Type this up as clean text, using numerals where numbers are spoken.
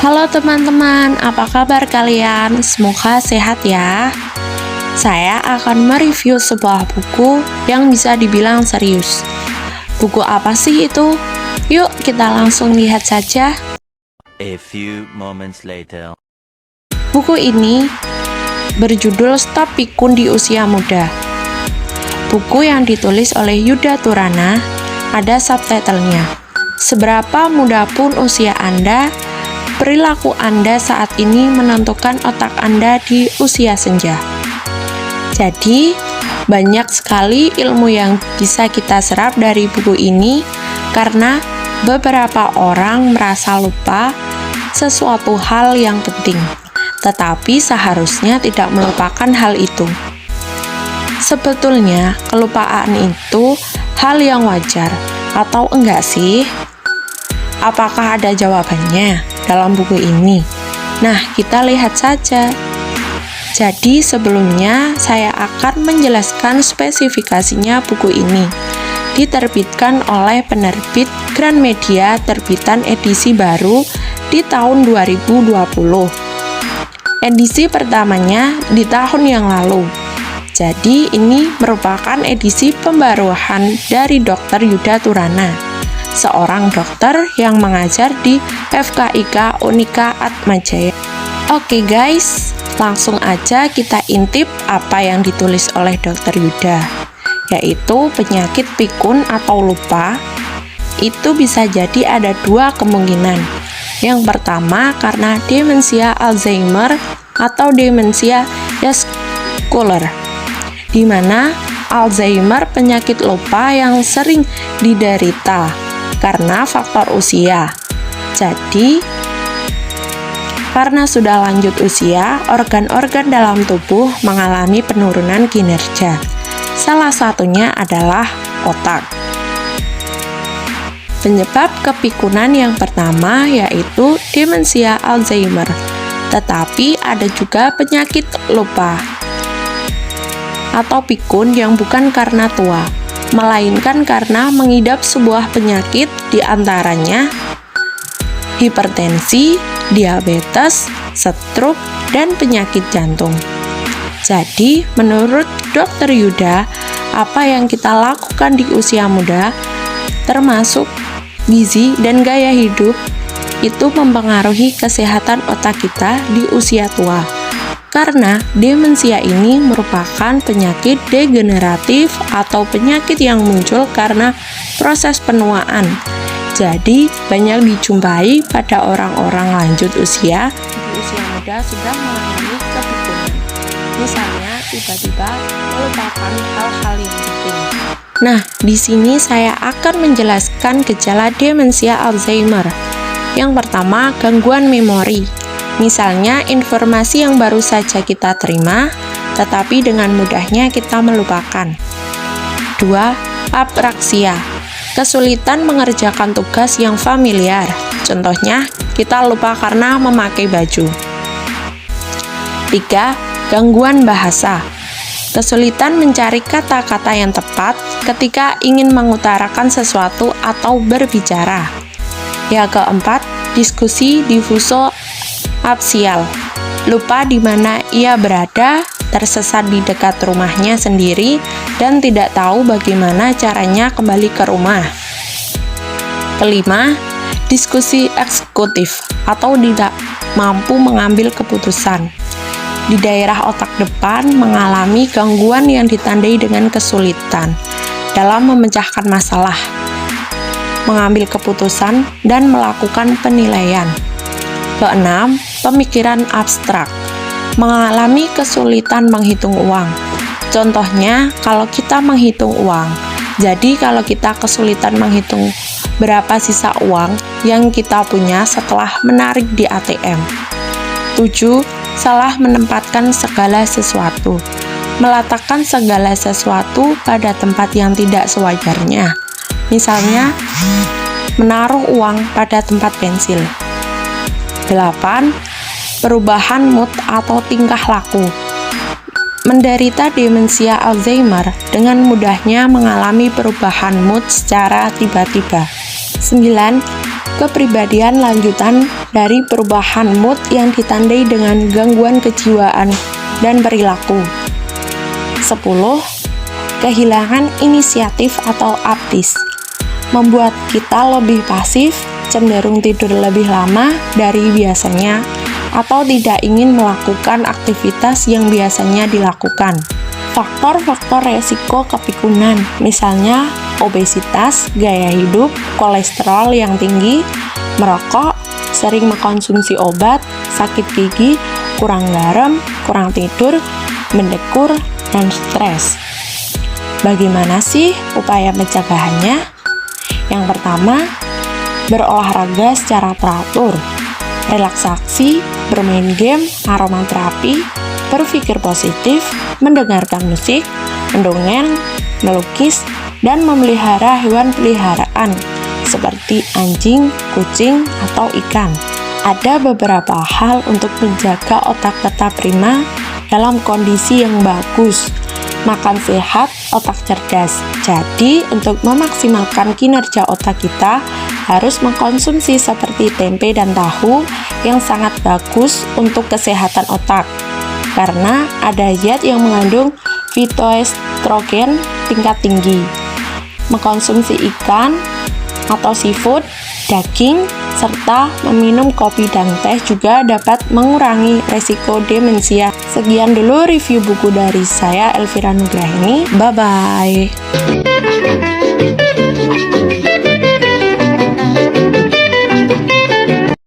Halo teman-teman, apa kabar kalian? Semoga sehat ya. Saya akan mereview sebuah buku yang bisa dibilang serius. Buku apa sih itu? Yuk kita langsung lihat saja. A few moments later. Buku ini berjudul Stop Pikun di Usia Muda. Buku yang ditulis oleh Yuda Turana, ada subtitlenya. Seberapa muda pun usia Anda, perilaku Anda saat ini menentukan otak Anda di usia senja. Jadi, banyak sekali ilmu yang bisa kita serap dari buku ini karena beberapa orang merasa lupa sesuatu hal yang penting, tetapi seharusnya tidak melupakan hal itu. Sebetulnya, kelupaan itu hal yang wajar, atau enggak sih? Apakah ada jawabannya dalam buku ini? Nah, kita lihat saja. Jadi, sebelumnya saya akan menjelaskan spesifikasinya buku ini. Diterbitkan oleh penerbit Gramedia, terbitan edisi baru di tahun 2020. Edisi pertamanya di tahun yang lalu. Jadi, ini merupakan edisi pembaruan dari Dr. Yuda Turana, seorang dokter yang mengajar di FKIK Unika Atmajaya. Oke guys, langsung aja kita intip apa yang ditulis oleh Dr. Yuda, yaitu penyakit pikun atau lupa. Itu bisa jadi ada dua kemungkinan. Yang pertama karena demensia Alzheimer atau demensia vaskular, di mana Alzheimer penyakit lupa yang sering diderita karena faktor usia. Jadi, karena sudah lanjut usia, organ-organ dalam tubuh mengalami penurunan kinerja. Salah satunya adalah otak. Penyebab kepikunan yang pertama yaitu demensia Alzheimer, tetapi ada juga penyakit lupa atau pikun yang bukan karena tua, melainkan karena mengidap sebuah penyakit diantaranya hipertensi, diabetes, stroke, dan penyakit jantung. Jadi, menurut Dr. Yuda, apa yang kita lakukan di usia muda, termasuk gizi dan gaya hidup, itu mempengaruhi kesehatan otak kita di usia tua. Karena demensia ini merupakan penyakit degeneratif atau penyakit yang muncul karena proses penuaan. Jadi, banyak dijumpai pada orang-orang lanjut usia di usia muda sudah mengalami kepikunan. Misalnya, tiba-tiba melupakan hal-hal yang penting. Nah, di sini saya akan menjelaskan gejala demensia Alzheimer. Yang pertama, gangguan memori. Misalnya, informasi yang baru saja kita terima, tetapi dengan mudahnya kita melupakan. 2. Apraksia. Kesulitan mengerjakan tugas yang familiar. Contohnya, kita lupa karena memakai baju. 3. Gangguan bahasa. Kesulitan mencari kata-kata yang tepat ketika ingin mengutarakan sesuatu atau berbicara. Yang keempat, diskusi difuso absial. Lupa di mana ia berada, tersesat di dekat rumahnya sendiri, dan tidak tahu bagaimana caranya kembali ke rumah. Kelima, diskusi eksekutif atau tidak mampu mengambil keputusan. Di daerah otak depan mengalami gangguan yang ditandai dengan kesulitan dalam memecahkan masalah, mengambil keputusan, dan melakukan penilaian. Keenam, pemikiran abstrak, mengalami kesulitan menghitung uang. Contohnya, kalau kita menghitung uang, jadi kalau kita kesulitan menghitung berapa sisa uang yang kita punya setelah menarik di ATM. 7. Salah menempatkan segala sesuatu, meletakkan segala sesuatu pada tempat yang tidak sewajarnya. Misalnya, menaruh uang pada tempat pensil. 8. Perubahan mood atau tingkah laku. Menderita demensia Alzheimer dengan mudahnya mengalami perubahan mood secara tiba-tiba. 9. kepribadian lanjutan dari perubahan mood yang ditandai dengan gangguan kejiwaan dan perilaku. 10. Kehilangan inisiatif atau aptis, membuat kita lebih pasif, cenderung tidur lebih lama dari biasanya, atau tidak ingin melakukan aktivitas yang biasanya dilakukan. Faktor-faktor resiko kepikunan, misalnya obesitas, gaya hidup, kolesterol yang tinggi, merokok, sering mengkonsumsi obat, sakit gigi, kurang garam, kurang tidur, mendekur, dan stres. Bagaimana sih upaya pencegahannya? Yang pertama, berolahraga secara teratur, relaksasi, bermain game, aromaterapi, berpikir positif, mendengarkan musik, mendongeng, melukis, dan memelihara hewan peliharaan seperti anjing, kucing, atau ikan. Ada beberapa hal untuk menjaga otak tetap prima dalam kondisi yang bagus. Makan sehat, otak cerdas. Jadi, untuk memaksimalkan kinerja otak kita, harus mengkonsumsi seperti tempe dan tahu yang sangat bagus untuk kesehatan otak. Karena ada zat yang mengandung fitoestrogen tingkat tinggi. Mengkonsumsi ikan atau seafood, daging, serta meminum kopi dan teh juga dapat mengurangi resiko demensia. Sekian dulu review buku dari saya, Elvira Nugrahini. Bye-bye.